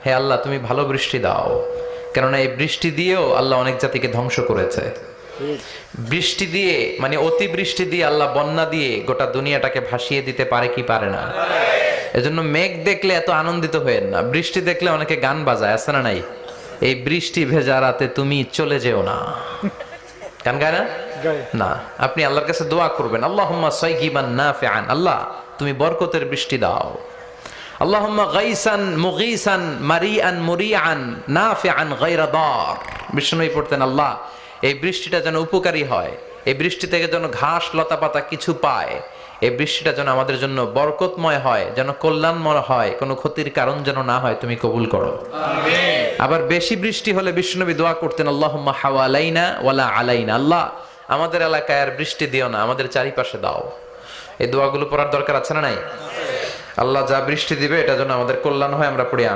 হে আল্লাহ তুমি ভালো বৃষ্টি দাও, কেননা এই বৃষ্টি দিয়েও আল্লাহ অনেক জাতিকে ধ্বংস করেছে। বৃষ্টি দিয়ে মানে অতি বৃষ্টি দিয়ে আল্লাহ বন্যা দিয়ে গোটা দুনিয়াটাকে ভাসিয়ে দিতে পারে কি পারে না? এজন্য মেঘ দেখলে এত আনন্দিত হয়েন না, বৃষ্টি দেখলে অনেকে গান বাজায়, আছে না নাই? এই বৃষ্টি ভেজা রাতে তুমি চলে যেও না, গান গায় না? না, আপনি আল্লাহর কাছে দোয়া করবেন, আল্লাহুম্মা সাইয়িবান নাফিআন, আল্লাহ তুমি বরকতের বৃষ্টি দাও। আল্লাহুম্মা গাইসান মুগীসান মারিআন মুরিআন নাফিআন গায়রা দার। বিষ্ণুই পড়তেন, আল্লাহ এই বৃষ্টিটা যেন উপকারী হয়, এই বৃষ্টি থেকে যেন ঘাস লতা পাতা কিছু পায়, এই বৃষ্টিটা যেন আমাদের জন্য বরকতময় হয়, যেন কল্যাণময় হয়, কোনো ক্ষতির কারণ যেন না হয়, তুমি কবুল করো। আমিন। আবার বেশি বৃষ্টি হলে বিষ্ণুনবী দোয়া করতেন, আল্লাহুম্মা হাওয়ালাইনা ওয়ালা আলাইনা, আল্লাহ আমাদের এলাকায় আর বৃষ্টি দিও না, আমাদের চারিপাশে দাও। এই দোয়াগুলো পড়ার দরকার আছে না নাই? আল্লাহ যা বৃষ্টি দিবে এটা যেন আমাদের কল্যাণ হয়, আমরা পড়ি আমিন।